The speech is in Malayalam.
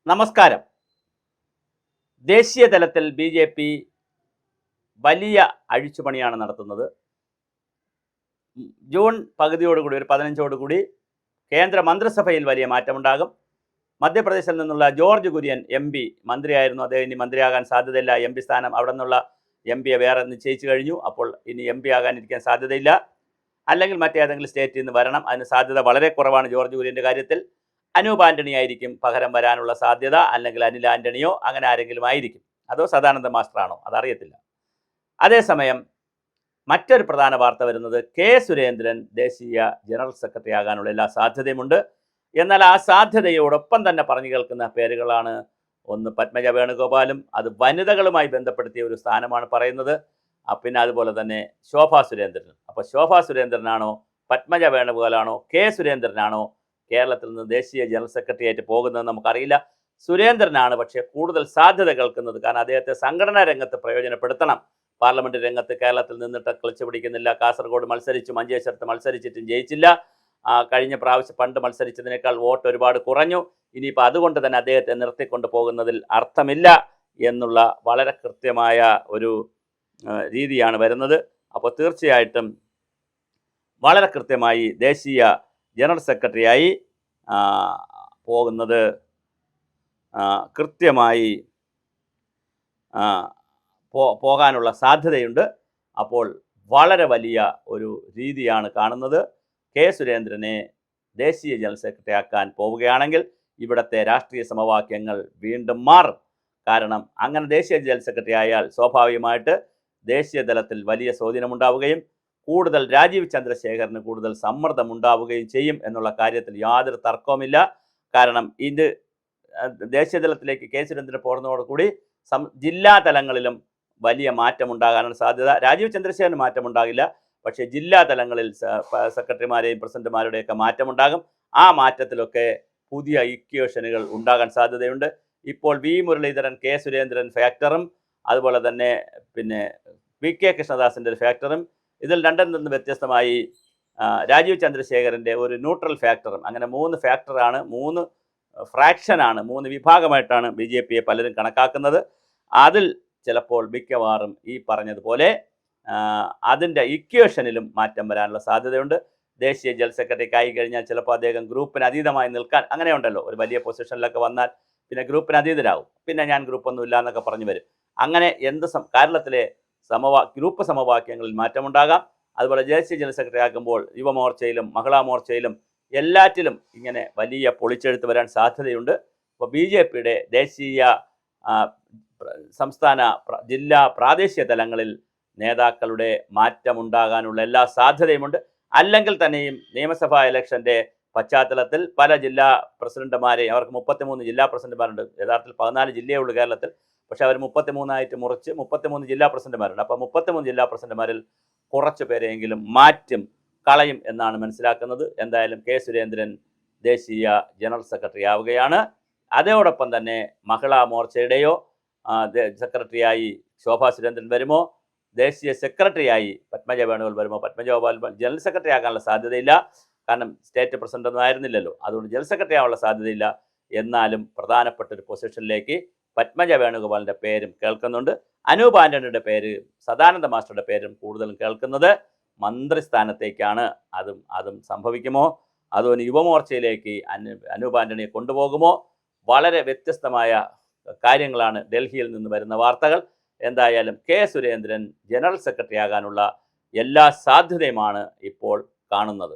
നമസ്കാരം. ദേശീയ തലത്തിൽ ബി ജെ പി വലിയ അഴിച്ചുപണിയാണ് നടത്തുന്നത്. ജൂൺ പകുതിയോടുകൂടി, ഒരു 15ഓടുകൂടി കേന്ദ്ര മന്ത്രിസഭയിൽ വലിയ മാറ്റമുണ്ടാകും. മധ്യപ്രദേശിൽ നിന്നുള്ള ജോർജ് കുര്യൻ MP മന്ത്രിയായിരുന്നു. അദ്ദേഹം ഇനി മന്ത്രിയാകാൻ സാധ്യതയില്ല. MP സ്ഥാനം അവിടെ നിന്നുള്ള MPയെ വേറെ നിശ്ചയിച്ചു കഴിഞ്ഞു. അപ്പോൾ ഇനി MP ആകാനിരിക്കാൻ സാധ്യതയില്ല. അല്ലെങ്കിൽ മറ്റേതെങ്കിലും സ്റ്റേറ്റിൽ നിന്ന് വരണം. അതിന് സാധ്യത വളരെ കുറവാണ്. ജോർജ് കുര്യൻ്റെ കാര്യത്തിൽ അനൂപ് ആൻ്റണി ആയിരിക്കും പകരം വരാനുള്ള സാധ്യത. അല്ലെങ്കിൽ അനിൽ ആൻ്റണിയോ അങ്ങനെ ആരെങ്കിലും ആയിരിക്കും. അതോ സദാനന്ദ മാസ്റ്ററാണോ, അതറിയത്തില്ല. അതേസമയം മറ്റൊരു പ്രധാന വാർത്ത വരുന്നത് K. സുരേന്ദ്രൻ ദേശീയ ജനറൽ സെക്രട്ടറി ആകാനുള്ള എല്ലാ സാധ്യതയുമുണ്ട്. എന്നാൽ ആ സാധ്യതയോടൊപ്പം തന്നെ പറഞ്ഞു കേൾക്കുന്ന പേരുകളാണ് ഒന്ന് പത്മജ വേണുഗോപാലും, അത് വനിതകളുമായി ബന്ധപ്പെടുത്തിയ ഒരു സ്ഥാനമാണ് പറയുന്നത്. പിന്നെ അതുപോലെ തന്നെ ശോഭാ സുരേന്ദ്രൻ. അപ്പോൾ ശോഭാ സുരേന്ദ്രനാണോ, പത്മജ വേണുഗോപാലാണോ, K. സുരേന്ദ്രനാണോ കേരളത്തിൽ നിന്ന് ദേശീയ ജനറൽ സെക്രട്ടറി ആയിട്ട് പോകുന്നത് നമുക്കറിയില്ല. സുരേന്ദ്രനാണ് പക്ഷേ കൂടുതൽ സാധ്യത കേൾക്കുന്നത്. കാരണം അദ്ദേഹത്തെ സംഘടനാ രംഗത്ത് പ്രയോജനപ്പെടുത്തണം. പാർലമെന്റ് രംഗത്ത് കേരളത്തിൽ നിന്നിട്ട് കളിച്ചു പിടിക്കുന്നില്ല. കാസർഗോഡ് മത്സരിച്ചു, മഞ്ചേശ്വരത്ത് മത്സരിച്ചിട്ടും ജയിച്ചില്ല. കഴിഞ്ഞ പ്രാവശ്യം പണ്ട് മത്സരിച്ചതിനേക്കാൾ വോട്ട് ഒരുപാട് കുറഞ്ഞു. ഇനിയിപ്പോൾ അതുകൊണ്ട് തന്നെ അദ്ദേഹത്തെ നിർത്തിക്കൊണ്ട് പോകുന്നതിൽ അർത്ഥമില്ല എന്നുള്ള വളരെ കൃത്യമായ ഒരു രീതിയാണ് വരുന്നത്. അപ്പോൾ തീർച്ചയായിട്ടും വളരെ കൃത്യമായി ദേശീയ ജനറൽ സെക്രട്ടറിയായി പോകുന്നത് കൃത്യമായി പോകാനുള്ള സാധ്യതയുണ്ട്. അപ്പോൾ വളരെ വലിയ ഒരു രീതിയാണ് കാണുന്നത്. K. സുരേന്ദ്രനെ ദേശീയ ജനറൽ സെക്രട്ടറി ആക്കാൻ പോവുകയാണെങ്കിൽ ഇവിടുത്തെ രാഷ്ട്രീയ സമവാക്യങ്ങൾ വീണ്ടും മാറും. കാരണം അങ്ങനെ ദേശീയ ജനറൽ സെക്രട്ടറി ആയാൽ സ്വാഭാവികമായിട്ട് ദേശീയ തലത്തിൽ വലിയ സ്വാധീനമുണ്ടാവുകയും കൂടുതൽ രാജീവ് ചന്ദ്രശേഖറിന് കൂടുതൽ സമ്മർദ്ദം ഉണ്ടാവുകയും ചെയ്യും എന്നുള്ള കാര്യത്തിൽ യാതൊരു തർക്കവുമില്ല. കാരണം ഇത് ദേശീയ തലത്തിലേക്ക് K. സുരേന്ദ്രൻ പോകുന്നതോടുകൂടി ജില്ലാ തലങ്ങളിലും വലിയ മാറ്റമുണ്ടാകാനാണ് സാധ്യത. രാജീവ് ചന്ദ്രശേഖറിന് മാറ്റമുണ്ടാകില്ല, പക്ഷേ ജില്ലാ തലങ്ങളിൽ സെക്രട്ടറിമാരെയും പ്രസിഡന്റുമാരുടെയൊക്കെ മാറ്റമുണ്ടാകും. ആ മാറ്റത്തിലൊക്കെ പുതിയ ഇക്വേഷനുകൾ ഉണ്ടാകാൻ സാധ്യതയുണ്ട്. ഇപ്പോൾ V. മുരളീധരൻ K. സുരേന്ദ്രൻ ഫാക്ടറും അതുപോലെ തന്നെ പിന്നെ VK കൃഷ്ണദാസിൻ്റെ ഒരു ഫാക്ടറും, ഇതിൽ രണ്ടിൽ നിന്ന് വ്യത്യസ്തമായി രാജീവ് ചന്ദ്രശേഖറിൻ്റെ ഒരു ന്യൂട്രൽ ഫാക്ടറും, അങ്ങനെ 3 ഫാക്ടറാണ്, 3 ഫ്രാക്ഷനാണ്, 3 വിഭാഗമായിട്ടാണ് BJPയെ പലരും കണക്കാക്കുന്നത്. അതിൽ ചിലപ്പോൾ മിക്കവാറും ഈ പറഞ്ഞതുപോലെ അതിൻ്റെ ഇക്വേഷനിലും മാറ്റം വരാനുള്ള സാധ്യതയുണ്ട്. ദേശീയ ജനറൽ സെക്രട്ടറിക്ക് ആയി കഴിഞ്ഞാൽ ചിലപ്പോൾ അദ്ദേഹം ഗ്രൂപ്പിന് അതീതമായി നിൽക്കാൻ, അങ്ങനെയുണ്ടല്ലോ, ഒരു വലിയ പൊസിഷനിലൊക്കെ വന്നാൽ പിന്നെ ഗ്രൂപ്പിന് അതീതരാകും. പിന്നെ ഞാൻ ഗ്രൂപ്പൊന്നും ഇല്ല എന്നൊക്കെ പറഞ്ഞു വരും. അങ്ങനെ കേരളത്തിലെ ഗ്രൂപ്പ് സമവാക്യങ്ങളിൽ മാറ്റമുണ്ടാകാം. അതുപോലെ ദേശീയ ജനറൽ സെക്രട്ടറി ആക്കുമ്പോൾ യുവമോർച്ചയിലും മഹിളാ മോർച്ചയിലും എല്ലാറ്റിലും ഇങ്ങനെ വലിയ പൊളിച്ചെഴുത്ത് വരാൻ സാധ്യതയുണ്ട്. അപ്പോൾ BJPയുടെ ദേശീയ സംസ്ഥാന ജില്ലാ പ്രാദേശിക തലങ്ങളിൽ നേതാക്കളുടെ മാറ്റമുണ്ടാകാനുള്ള എല്ലാ സാധ്യതയുമുണ്ട്. അല്ലെങ്കിൽ തന്നെയും നിയമസഭാ ഇലക്ഷൻ്റെ പശ്ചാത്തലത്തിൽ പല ജില്ലാ പ്രസിഡന്റുമാരെയും, അവർക്ക് 33 ജില്ലാ പ്രസിഡന്റുമാരുണ്ട്. യഥാർത്ഥത്തിൽ 14 ജില്ലയേ ഉള്ളൂ കേരളത്തിൽ. പക്ഷേ അവർ 33 മുറിച്ച് 33 ജില്ലാ പ്രസിഡന്റുമാരുണ്ട്. അപ്പോൾ 33 ജില്ലാ പ്രസിഡന്റുമാരിൽ കുറച്ച് പേരെയെങ്കിലും കളയും എന്നാണ് മനസ്സിലാക്കുന്നത്. എന്തായാലും K. സുരേന്ദ്രൻ ദേശീയ ജനറൽ സെക്രട്ടറി ആവുകയാണ്. അതോടൊപ്പം തന്നെ മഹിളാ മോർച്ചയുടെയോ സെക്രട്ടറിയായി ശോഭാ സുരേന്ദ്രൻ വരുമോ, ദേശീയ സെക്രട്ടറിയായി പത്മജ വേണുഗോപാൽ വരുമോ? പത്മജ വേണുഗോപാൽ ജനറൽ സെക്രട്ടറി ആകാനുള്ള സാധ്യതയില്ല. കാരണം സ്റ്റേറ്റ് പ്രസിഡന്റ് ഒന്നും ആയിരുന്നില്ലല്ലോ. അതുകൊണ്ട് ജനറൽ സെക്രട്ടറി ആവാനുള്ള സാധ്യതയില്ല. എന്നാലും പ്രധാനപ്പെട്ട ഒരു പൊസിഷനിലേക്ക് പത്മജ വേണുഗോപാലിൻ്റെ പേരും കേൾക്കുന്നുണ്ട്. അനൂപ് ആൻ്റണിയുടെ പേര്, സദാനന്ദ മാസ്റ്ററുടെ പേരും കൂടുതലും കേൾക്കുന്നത് മന്ത്രിസ്ഥാനത്തേക്കാണ്. അതും സംഭവിക്കുമോ? അതോ യുവമോർച്ചയിലേക്ക് അനൂപ് ആൻ്റണിയെ കൊണ്ടുപോകുമോ? വളരെ വ്യത്യസ്തമായ കാര്യങ്ങളാണ് ഡൽഹിയിൽ നിന്ന് വരുന്ന വാർത്തകൾ. എന്തായാലും K. സുരേന്ദ്രൻ ജനറൽ സെക്രട്ടറി ആകാനുള്ള എല്ലാ സാധ്യതയുമാണ് ഇപ്പോൾ കാണുന്നത്.